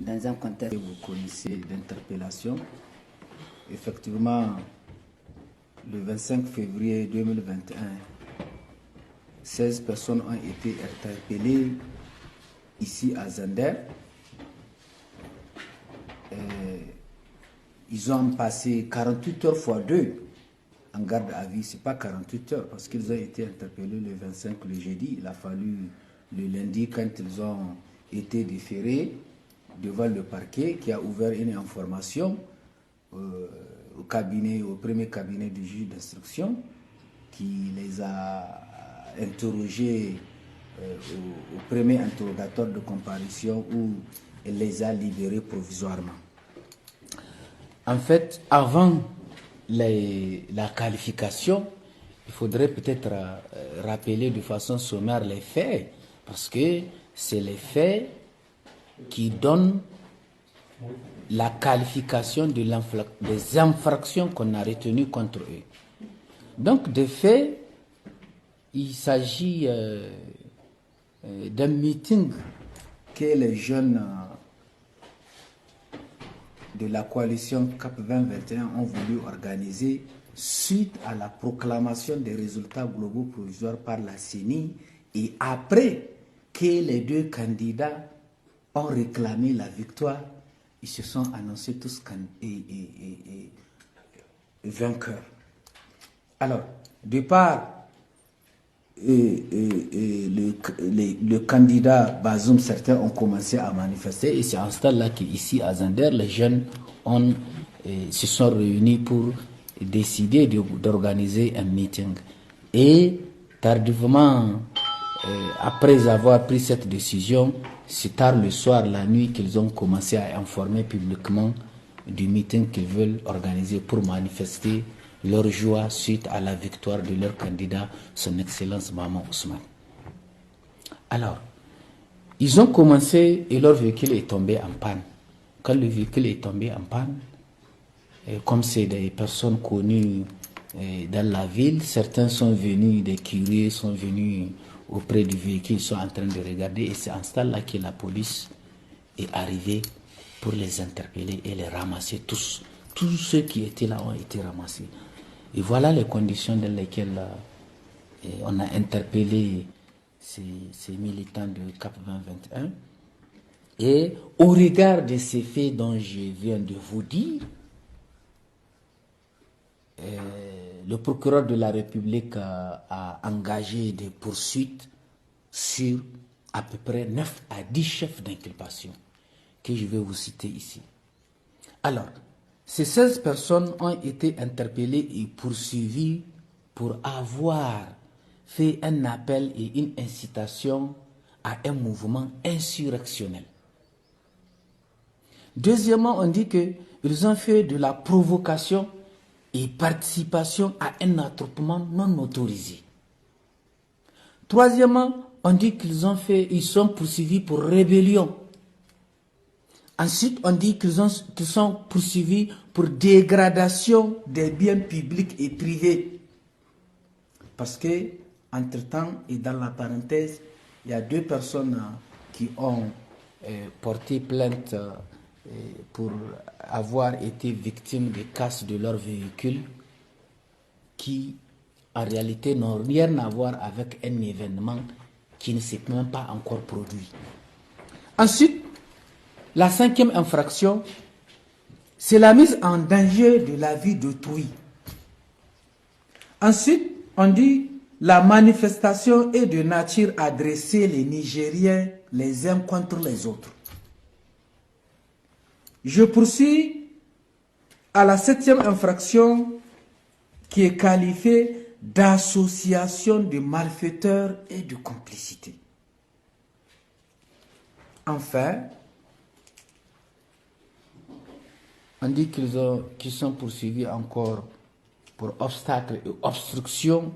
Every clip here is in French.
dans un contexte que vous connaissez d'interpellation. Effectivement, le 25 février 2021, 16 personnes ont été interpellées ici à Zender. Ils ont passé 48 heures fois 2 en garde à vue. Ce n'est pas 48 heures parce qu'ils ont été interpellés le 25 le jeudi. Il a fallu le lundi quand ils ont été déférés devant le parquet qui a ouvert une information au premier cabinet du juge d'instruction qui les a interrogés au premier interrogatoire de comparution où il les a libérés provisoirement. En fait, avant la qualification, il faudrait peut-être rappeler de façon sommaire les faits, parce que c'est les faits qui donnent la qualification des infractions qu'on a retenues contre eux. Donc, de fait, il s'agit d'un meeting que les jeunes de la coalition CAP 2021 ont voulu organiser suite à la proclamation des résultats globaux provisoires par la CENI et après que les deux candidats ont réclamé la victoire, ils se sont annoncés tous vainqueurs. Alors, de part le candidat Bazoum, certains ont commencé à manifester et c'est en ce stade-là qu'ici à Zender, les jeunes se sont réunis pour décider d'organiser un meeting. Et tardivement, après avoir pris cette décision, c'est tard le soir, la nuit, qu'ils ont commencé à informer publiquement du meeting qu'ils veulent organiser pour manifester leur joie suite à la victoire de leur candidat, son Excellence Maman Ousmane. Alors, ils ont commencé et leur véhicule est tombé en panne. Quand le véhicule est tombé en panne, comme c'est des personnes connues dans la ville, certains sont venus, des curés sont venus auprès du véhicule, ils sont en train de regarder et c'est en ce temps-là que la police est arrivée pour les interpeller et les ramasser tous. Tous ceux qui étaient là ont été ramassés. Et voilà les conditions dans lesquelles on a interpellé ces militants de CAP 2021. Et au regard de ces faits dont je viens de vous dire, le procureur de la République a engagé des poursuites sur à peu près 9 à 10 chefs d'inculpation que je vais vous citer ici. Alors, ces 16 personnes ont été interpellées et poursuivies pour avoir fait un appel et une incitation à un mouvement insurrectionnel. Deuxièmement, on dit qu'ils ont fait de la provocation et participation à un attroupement non autorisé. Troisièmement, on dit qu'ils sont poursuivis pour rébellion. Ensuite, on dit qu'ils sont poursuivis pour dégradation des biens publics et privés. Parce que, entre-temps, et dans la parenthèse, il y a 2 personnes qui ont porté plainte pour avoir été victimes de casse de leur véhicule qui, en réalité, n'ont rien à voir avec un événement qui ne s'est même pas encore produit. Ensuite, la 5e infraction, c'est la mise en danger de la vie d'autrui. Ensuite, on dit la manifestation est de nature à dresser les Nigériens les uns contre les autres. Je poursuis à la 7e infraction qui est qualifiée d'association de malfaiteurs et de complicité. Enfin, on dit qu'ils sont poursuivis encore pour obstacle et obstruction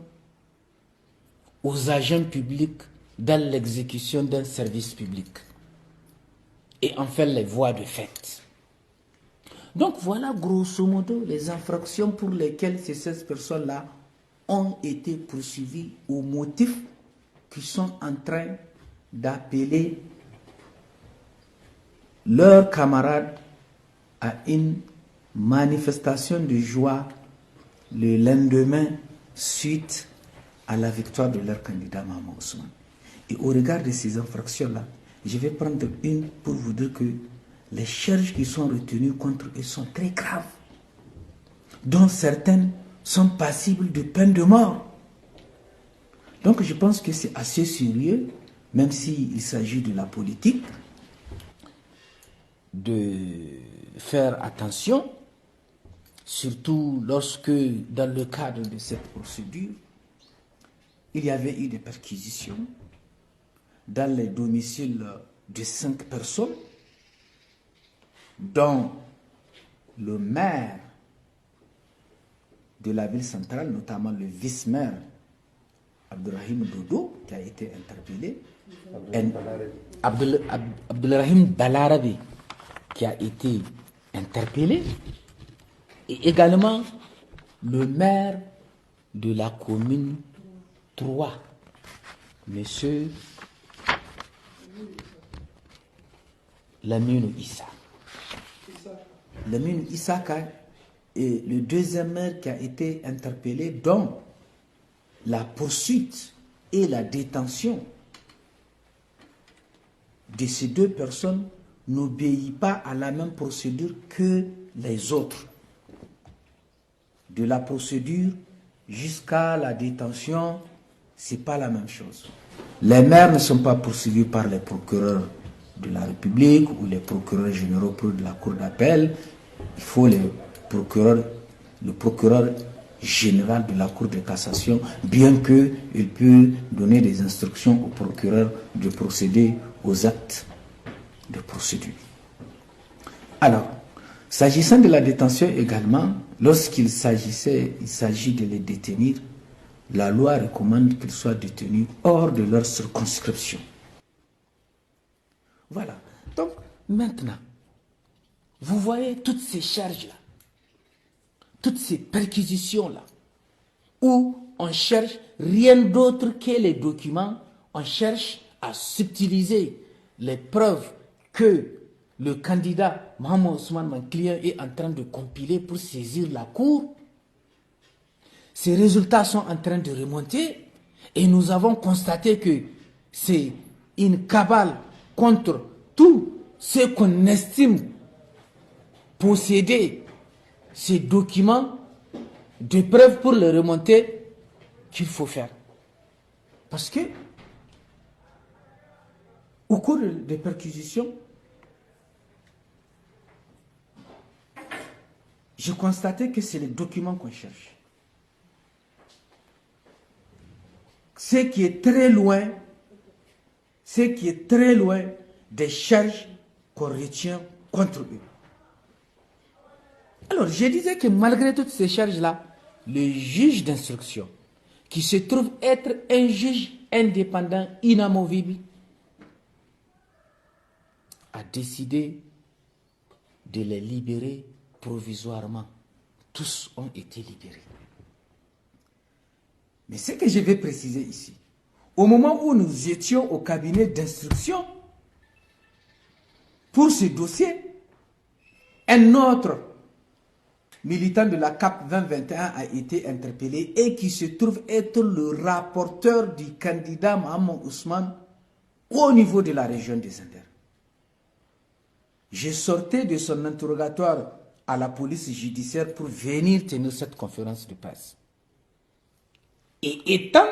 aux agents publics dans l'exécution d'un service public. Et enfin, les voies de fait. Donc voilà grosso modo les infractions pour lesquelles ces 16 personnes-là ont été poursuivies au motif qu'ils sont en train d'appeler leurs camarades à une manifestation de joie le lendemain suite à la victoire de leur candidat Mahamat Ousmane. Et au regard de ces infractions-là, je vais prendre une pour vous dire que les charges qui sont retenues contre eux sont très graves, dont certaines sont passibles de peine de mort. Donc je pense que c'est assez sérieux, même s'il s'agit de la politique, de faire attention, surtout lorsque, dans le cadre de cette procédure, il y avait eu des perquisitions dans les domiciles de 5 personnes, dont le maire de la ville centrale, notamment le vice-maire Abdelrahim Dodo, qui a été interpellé, Abdelrahim Balarabe, qui a été interpellé, et également le maire de la commune 3, monsieur Lamine Issa. Lamine Issa est le deuxième maire qui a été interpellé, dont la poursuite et la détention de ces 2 personnes n'obéit pas à la même procédure que les autres. De la procédure jusqu'à la détention, ce n'est pas la même chose. Les maires ne sont pas poursuivis par les procureurs de la République ou les procureurs généraux de la Cour d'appel. Il faut le procureur général de la Cour de cassation, bien qu'il peut donner des instructions au procureur de procéder aux actes de procédure. Alors, s'agissant de la détention également, lorsqu'il s'agit de les détenir, la loi recommande qu'ils soient détenus hors de leur circonscription. Voilà. Donc, maintenant, vous voyez toutes ces charges-là, toutes ces perquisitions-là, où on cherche rien d'autre que les documents, on cherche à subtiliser les preuves que le candidat Mahamat Ousmane, mon client, est en train de compiler pour saisir la cour. Ces résultats sont en train de remonter et nous avons constaté que c'est une cabale contre tout ce qu'on estime posséder ces documents de preuves pour les remonter qu'il faut faire. Parce que au cours des perquisitions, j'ai constaté que c'est les documents qu'on cherche. Ce qui est très loin des charges qu'on retient contre eux. Alors, je disais que malgré toutes ces charges-là, le juge d'instruction, qui se trouve être un juge indépendant, inamovible, a décidé de les libérer provisoirement. Tous ont été libérés. Mais ce que je vais préciser ici, au moment où nous étions au cabinet d'instruction, pour ce dossier, un autre militant de la CAP 2021 a été interpellé et qui se trouve être le rapporteur du candidat Mahamat Ousmane au niveau de la région des Anders. Je sortais de son interrogatoire à la police judiciaire pour venir tenir cette conférence de presse. Et étant,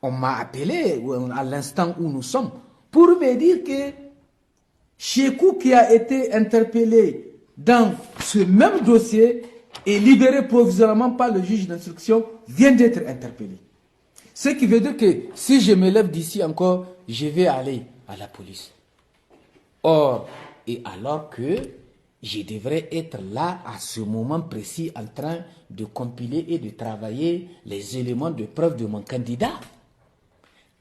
on m'a appelé à l'instant où nous sommes pour me dire que Chekou, qui a été interpellé dans ce même dossier et libéré provisoirement par le juge d'instruction, vient d'être interpellé. Ce qui veut dire que si je me lève d'ici encore, je vais aller à la police. Or, et alors que je devrais être là à ce moment précis en train de compiler et de travailler les éléments de preuve de mon candidat.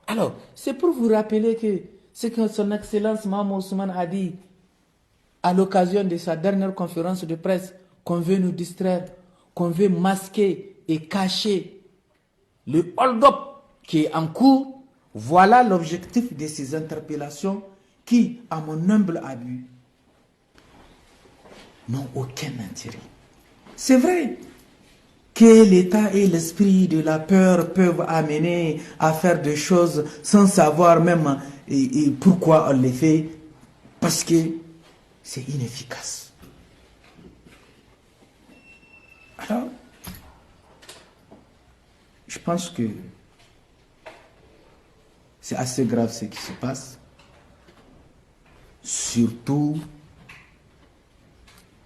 Alors, c'est pour vous rappeler que ce que son Excellence Mahamat Ousmane a dit à l'occasion de sa dernière conférence de presse, qu'on veut nous distraire, qu'on veut masquer et cacher le hold-up qui est en cours. Voilà l'objectif de ces interpellations qui, à mon humble avis, n'ont aucun intérêt. C'est vrai que l'état et l'esprit de la peur peuvent amener à faire des choses sans savoir même pourquoi on les fait, parce que c'est inefficace. Alors, je pense que c'est assez grave ce qui se passe, surtout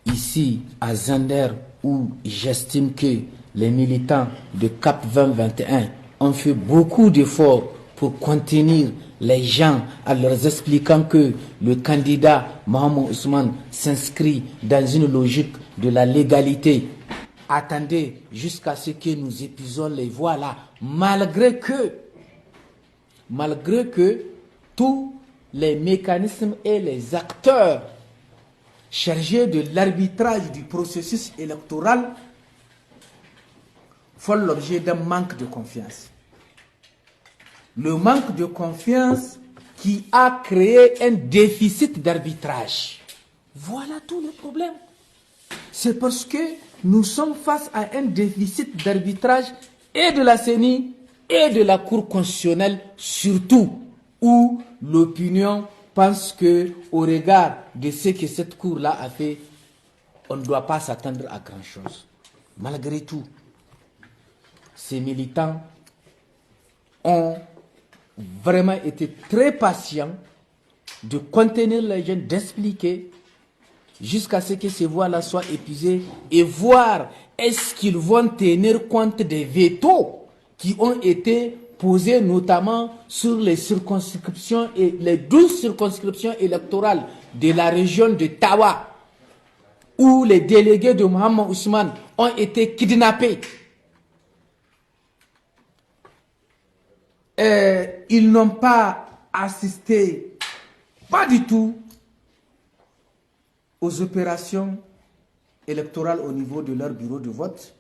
ici à Zander, où j'estime que les militants de CAP 2021 ont fait beaucoup d'efforts pour contenir les gens en leur expliquant que le candidat Mohamed Ousmane s'inscrit dans une logique de la légalité. Attendez jusqu'à ce que nous épuisons les voix là, malgré que tous les mécanismes et les acteurs chargés de l'arbitrage du processus électoral font l'objet d'un manque de confiance. Le manque de confiance qui a créé un déficit d'arbitrage. Voilà tout le problème. C'est parce que nous sommes face à un déficit d'arbitrage et de la CENI et de la Cour constitutionnelle surtout, où l'opinion pense que, au regard de ce que cette Cour-là a fait, on ne doit pas s'attendre à grand-chose. Malgré tout, ces militants ont vraiment été très patients de contenir les jeunes, d'expliquer jusqu'à ce que ces voix-là soient épuisées et voir est-ce qu'ils vont tenir compte des vétos qui ont été posés notamment sur les circonscriptions et les 12 circonscriptions électorales de la région de Tawa, où les délégués de Mohamed Ousmane ont été kidnappés. Ils n'ont pas assisté, pas du tout, aux opérations électorales au niveau de leur bureau de vote.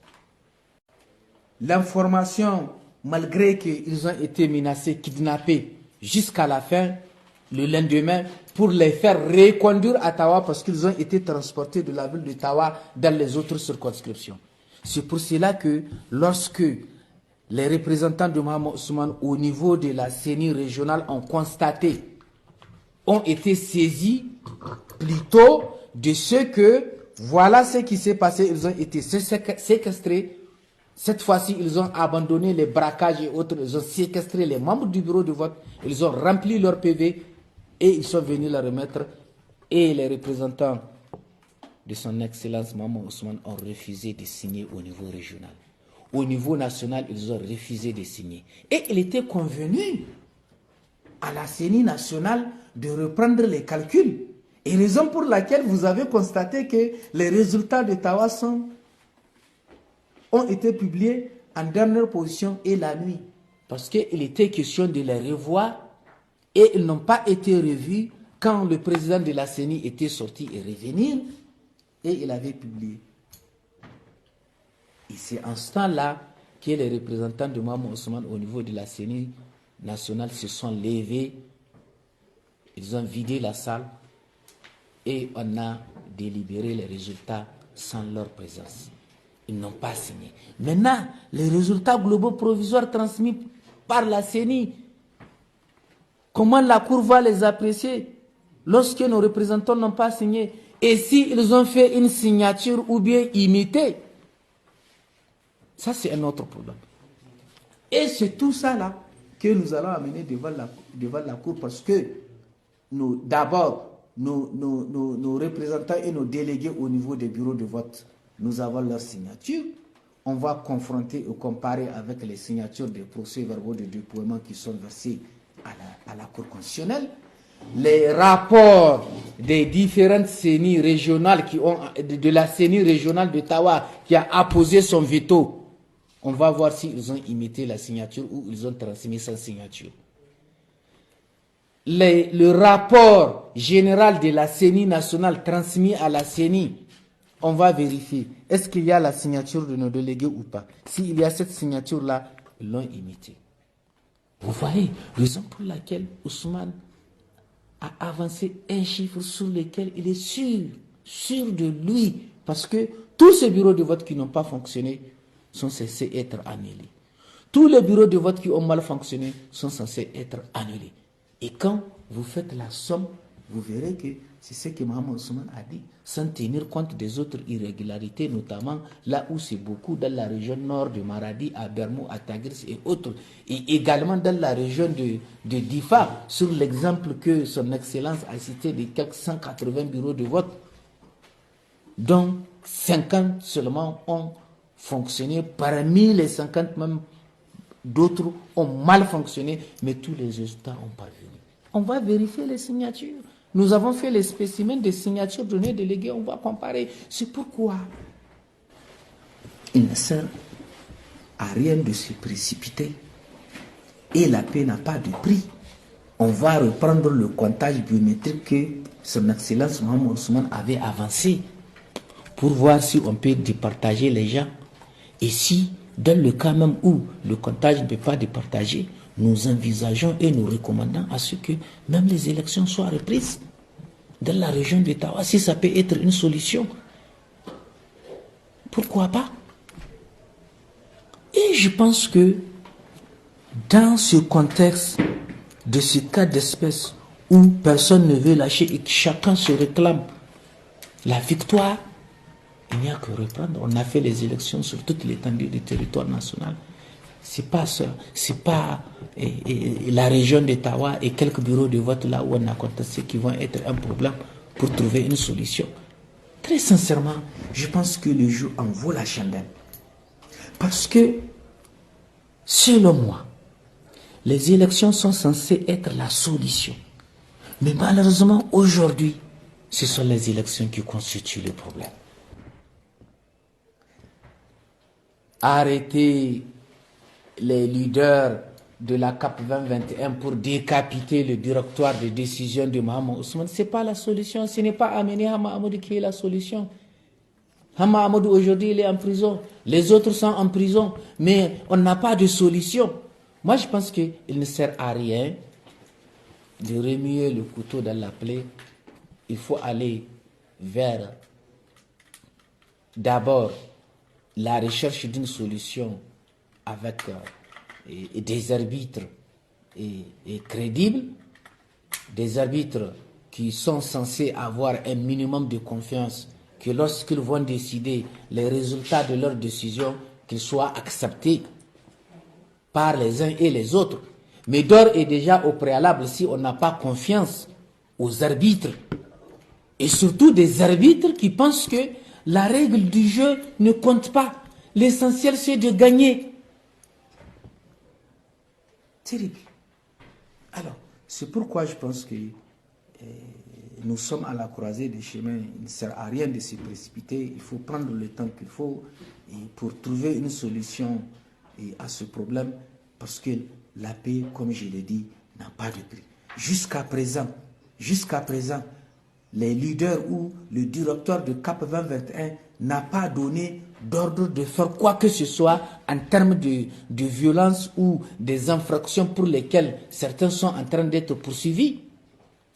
L'information, malgré qu'ils ont été menacés, kidnappés jusqu'à la fin, le lendemain, pour les faire reconduire à Tawa parce qu'ils ont été transportés de la ville de Tawa dans les autres circonscriptions. C'est pour cela que lorsque les représentants de Mohamed Ousmane au niveau de la CENI régionale ont été saisis plutôt de ce que voilà ce qui s'est passé, ils ont été séquestrés. Cette fois-ci, ils ont abandonné les braquages et autres, ils ont séquestré les membres du bureau de vote, ils ont rempli leur PV et ils sont venus la remettre. Et les représentants de son Excellence Mohamed Ousmane ont refusé de signer au niveau régional. Au niveau national, ils ont refusé de signer. Et il était convenu à la CENI nationale de reprendre les calculs. Et raison pour laquelle vous avez constaté que les résultats de Tawa ont été publiés en dernière position et la nuit. Parce qu'il était question de les revoir et ils n'ont pas été revus quand le président de la CENI était sorti et revenir et il avait publié. Et c'est en ce temps-là que les représentants de Mohamed Ousmane au niveau de la CENI nationale se sont levés, ils ont vidé la salle et on a délibéré les résultats sans leur présence. Ils n'ont pas signé. Maintenant, les résultats globaux provisoires transmis par la CENI, comment la Cour va les apprécier lorsque nos représentants n'ont pas signé? Et s'ils ont fait une signature ou bien imité? Ça, c'est un autre problème. Et c'est tout ça là que nous allons amener devant la Cour parce que d'abord, nos représentants et nos délégués au niveau des bureaux de vote, nous avons leur signature. On va confronter ou comparer avec les signatures des procès-verbaux de déploiement qui sont versés à la Cour constitutionnelle. Les rapports des différentes CENI régionales de la CENI régionale de Tawa qui a apposé son veto. On va voir s'ils ont imité la signature ou ils ont transmis sa signature. Le rapport général de la CENI nationale transmis à la CENI, on va vérifier. Est-ce qu'il y a la signature de nos délégués ou pas? S'il y a cette signature-là, ils l'ont imité. Vous voyez, raison pour laquelle Ousmane à avancer un chiffre sur lequel il est sûr de lui, parce que tous ces bureaux de vote qui n'ont pas fonctionné sont censés être annulés. Tous les bureaux de vote qui ont mal fonctionné sont censés être annulés. Et quand vous faites la somme, vous verrez que c'est ce que Mohamed Ousmane a dit, sans tenir compte des autres irrégularités, notamment là où c'est beaucoup, dans la région nord de Maradi, à Bermou, à Tagris et autres, et également dans la région de Difa, sur l'exemple que son Excellence a cité de quelques 180 bureaux de vote, dont 50 seulement ont fonctionné, parmi les 50 même, d'autres ont mal fonctionné, mais tous les résultats ont parvenu. On va vérifier les signatures. Nous avons fait les spécimens des signatures données déléguées, on va comparer. C'est pourquoi il ne sert à rien de se précipiter. Et la paix n'a pas de prix. On va reprendre le comptage biométrique que son Excellence Mohamed Ousmane avait avancé pour voir si on peut départager les gens. Et si, dans le cas même où le comptage ne peut pas départager, nous envisageons et nous recommandons à ce que même les élections soient reprises dans la région d'Ottawa, si ça peut être une solution. Pourquoi pas? Et je pense que dans ce contexte de ce cas d'espèce où personne ne veut lâcher et que chacun se réclame la victoire, il n'y a que reprendre. On a fait les élections sur toute l'étendue du territoire national. C'est pas ça, c'est pas la région d'Ottawa et quelques bureaux de vote là où on a contesté qui vont être un problème pour trouver une solution. Très sincèrement, je pense que le jeu en vaut la chandelle. Parce que, selon moi, les élections sont censées être la solution. Mais malheureusement, aujourd'hui, ce sont les élections qui constituent le problème. Arrêter les leaders de la CAP 2021 pour décapiter le directoire de décision de Mohamed Ousmane, ce n'est pas la solution. Ce n'est pas amener Hama Amadou qui est la solution. Hama Amadou aujourd'hui il est en prison. Les autres sont en prison. Mais on n'a pas de solution. Moi je pense qu'il ne sert à rien de remuer le couteau dans la plaie. Il faut aller vers d'abord la recherche d'une solution avec des arbitres crédibles, des arbitres qui sont censés avoir un minimum de confiance, que lorsqu'ils vont décider les résultats de leurs décisions, qu'ils soient acceptés par les uns et les autres. Mais d'ores et déjà au préalable, si on n'a pas confiance aux arbitres, et surtout des arbitres qui pensent que la règle du jeu ne compte pas. L'essentiel, c'est de gagner. Terrible. Alors, c'est pourquoi je pense que nous sommes à la croisée des chemins. Il ne sert à rien de se précipiter. Il faut prendre le temps qu'il faut pour trouver une solution à ce problème, parce que la paix, comme je l'ai dit, n'a pas de prix. Jusqu'à présent, les leaders ou le directeur de CAP 2021 n'a pas donné d'ordre de faire quoi que ce soit en termes de violence ou des infractions pour lesquelles certains sont en train d'être poursuivis.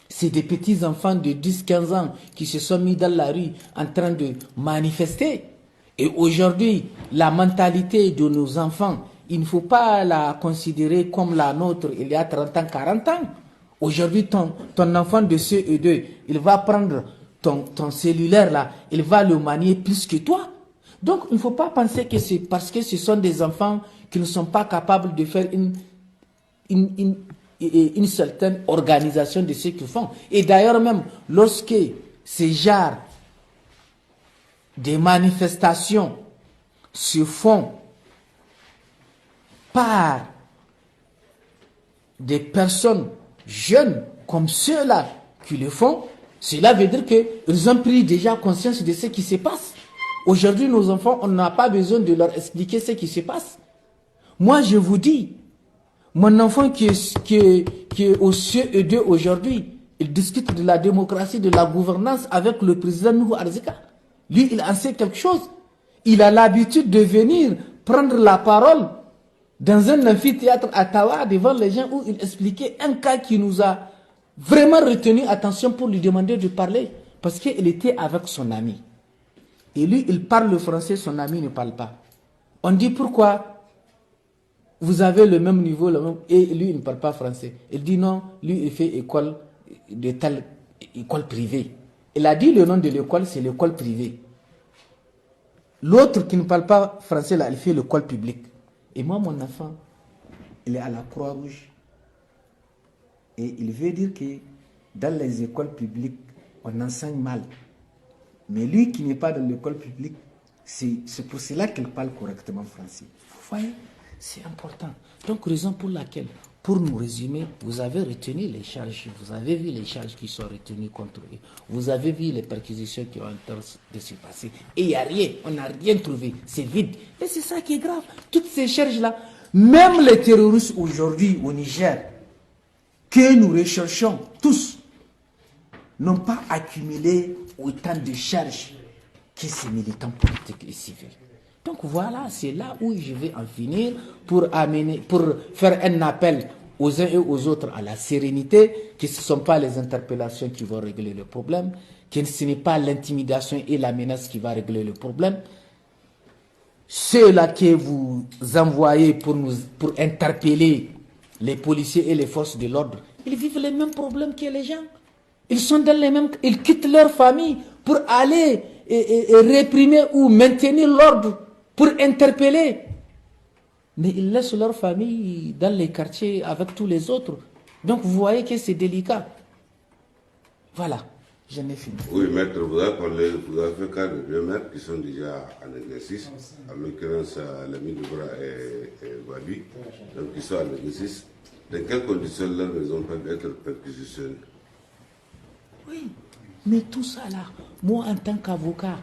C'est des petits enfants de 10-15 ans qui se sont mis dans la rue en train de manifester. Et aujourd'hui, la mentalité de nos enfants, il ne faut pas la considérer comme la nôtre il y a 30 ans, 40 ans. Aujourd'hui, ton enfant de CE2, il va prendre ton cellulaire là, il va le manier plus que toi. Donc, il ne faut pas penser que c'est parce que ce sont des enfants qui ne sont pas capables de faire une certaine organisation de ce qu'ils font. Et d'ailleurs même, lorsque ces genres de manifestations se font par des personnes jeunes comme ceux-là qui le font, cela veut dire qu'ils ont pris déjà conscience de ce qui se passe. Aujourd'hui, nos enfants, on n'a pas besoin de leur expliquer ce qui se passe. Moi, je vous dis, mon enfant qui est au CE2 aujourd'hui, il discute de la démocratie, de la gouvernance avec le président Nuhu Arzika. Lui, il en sait quelque chose. Il a l'habitude de venir prendre la parole dans un amphithéâtre à Tawa devant les gens où il expliquait un cas qui nous a vraiment retenu attention pour lui demander de parler. Parce qu'il était avec son ami. Et lui, il parle le français, son ami ne parle pas. On dit pourquoi vous avez le même niveau, et lui, il ne parle pas français. Il dit non, lui, il fait école de telle école privée. Il a dit le nom de l'école, c'est l'école privée. L'autre qui ne parle pas français, là, il fait l'école publique. Et moi, mon enfant, il est à la Croix-Rouge. Et il veut dire que dans les écoles publiques, on enseigne mal. Mais lui qui n'est pas dans l'école publique, c'est pour cela qu'il parle correctement français. Vous voyez, c'est important. Donc, raison pour laquelle, pour nous résumer, vous avez retenu les charges, vous avez vu les charges qui sont retenues contre eux, vous avez vu les perquisitions qui ont en train de se passer, et il n'y a rien, on n'a rien trouvé, c'est vide. Et c'est ça qui est grave. Toutes ces charges-là, même les terroristes aujourd'hui au Niger, que nous recherchons tous, n'ont pas accumulé autant de charges que ces militants politiques et civils. Donc voilà, c'est là où je vais en finir pour faire un appel aux uns et aux autres à la sérénité, que ce ne sont pas les interpellations qui vont régler le problème, que ce n'est pas l'intimidation et la menace qui va régler le problème. Ceux-là que vous envoyez pour interpeller les policiers et les forces de l'ordre, ils vivent les mêmes problèmes que les gens. Ils sont dans les mêmes, ils quittent leur famille pour aller et réprimer ou maintenir l'ordre, pour interpeller. Mais ils laissent leur famille dans les quartiers avec tous les autres. Donc vous voyez que c'est délicat. Voilà, j'en ai fini. Oui, maître, vous avez fait cas de 2 maîtres qui sont déjà en exercice, en l'occurrence l'ami Doubra et Babi, donc qui sont en exercice. Dans quelles conditions leurs maisons peuvent être perquisitionnées? Oui, mais tout ça là, moi en tant qu'avocat,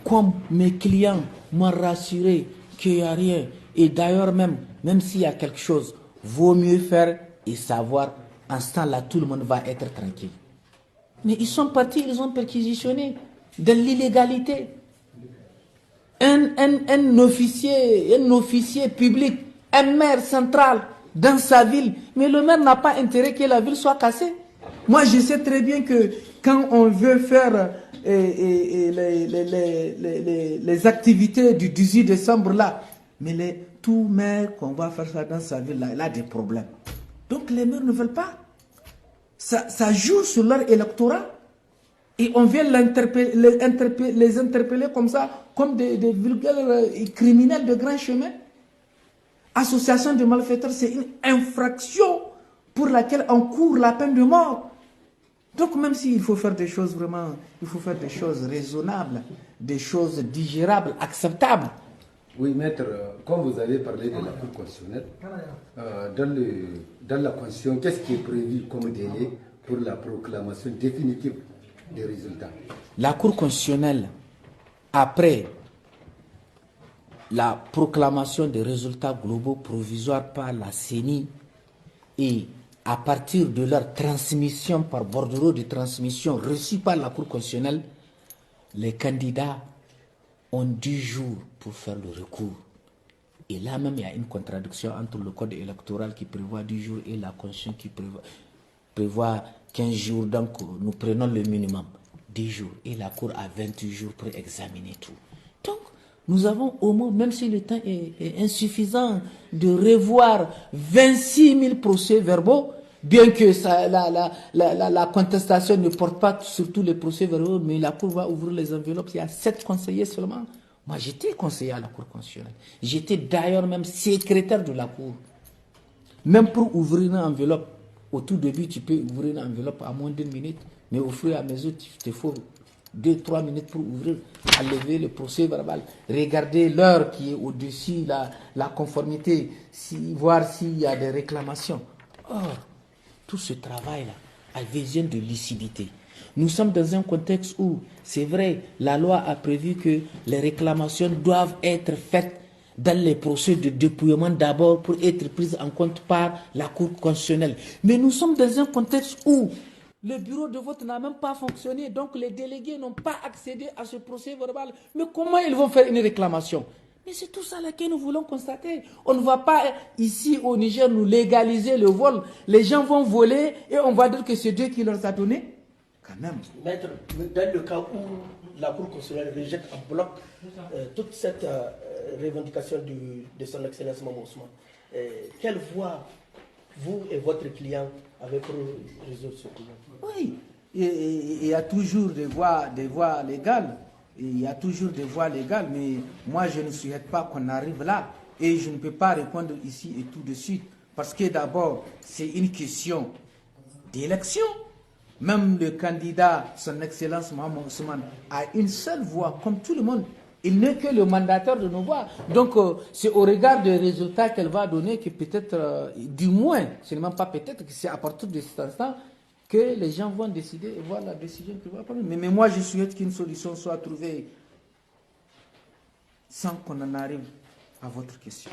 comme mes clients m'ont rassuré qu'il n'y a rien, et d'ailleurs même s'il y a quelque chose, vaut mieux faire et savoir, en ce temps-là, tout le monde va être tranquille. Mais ils sont partis, ils ont perquisitionné de l'illégalité. Un officier public, un maire central dans sa ville, mais le maire n'a pas intérêt que la ville soit cassée. Moi, je sais très bien que quand on veut faire les activités du 18 décembre là, mais tout maire qu'on va faire ça dans sa ville là, il a des problèmes. Donc les maires ne veulent pas. Ça joue sur leur électorat. Et on vient les interpeller comme ça, comme des vulgaires criminels de grand chemin. Association de malfaiteurs, c'est une infraction pour laquelle on court la peine de mort. Donc même s'il faut faire des choses vraiment, il faut faire des choses raisonnables, des choses digérables, acceptables. Oui, maître, comme vous avez parlé de la Cour constitutionnelle, dans la Constitution, qu'est-ce qui est prévu comme délai pour la proclamation définitive des résultats? La Cour constitutionnelle, après la proclamation des résultats globaux provisoires par la CENI et à partir de leur transmission par bordereau de transmission reçue par la Cour constitutionnelle, les candidats ont 10 jours pour faire le recours. Et là même, il y a une contradiction entre le code électoral qui prévoit 10 jours et la Constitution qui prévoit 15 jours. Donc, nous prenons le minimum, 10 jours. Et la Cour a 28 jours pour examiner tout. Donc, nous avons au moins, même si le temps est insuffisant, de revoir 26 000 procès-verbaux, bien que la contestation ne porte pas sur tous les procès-verbaux, mais la Cour va ouvrir les enveloppes. Il y a 7 conseillers seulement. Moi, j'étais conseiller à la Cour constitutionnelle. J'étais d'ailleurs même secrétaire de la Cour. Même pour ouvrir une enveloppe, au tout début, tu peux ouvrir une enveloppe à moins d'1 minute, mais au fur et à mesure, il te faut 2-3 minutes pour ouvrir, enlever le procès verbal, regarder l'heure qui est au-dessus, la conformité, voir s'il y a des réclamations. Or, tout ce travail-là a besoin de lucidité. Nous sommes dans un contexte où, c'est vrai, la loi a prévu que les réclamations doivent être faites dans les procès de dépouillement d'abord pour être prises en compte par la Cour constitutionnelle. Mais nous sommes dans un contexte où le bureau de vote n'a même pas fonctionné, donc les délégués n'ont pas accédé à ce procès verbal. Mais comment ils vont faire une réclamation? Mais c'est tout ça là que nous voulons constater. On ne va pas ici au Niger nous légaliser le vol. Les gens vont voler et on va dire que c'est Dieu qui leur a donné. Quand même. Maître, dans le cas où la Cour constitutionnelle rejette en bloc toute cette revendication de son Excellence Maman Ousmane, quelle voie vous et votre client avez pour résoudre ce problème? Oui, il y a toujours des voies légales. Il y a toujours des voies légales, mais moi je ne souhaite pas qu'on arrive là. Et je ne peux pas répondre ici et tout de suite. Parce que d'abord, c'est une question d'élection. Même le candidat, son Excellence Mohamed Ousmane, a une seule voix, comme tout le monde. Il n'est que le mandataire de nos voix. Donc, c'est au regard des résultats qu'elle va donner que peut-être, du moins, ce n'est même pas peut-être, que c'est à partir de cet instant que les gens vont décider et voir la décision qu'il va prendre. Mais moi, je souhaite qu'une solution soit trouvée sans qu'on en arrive à votre question.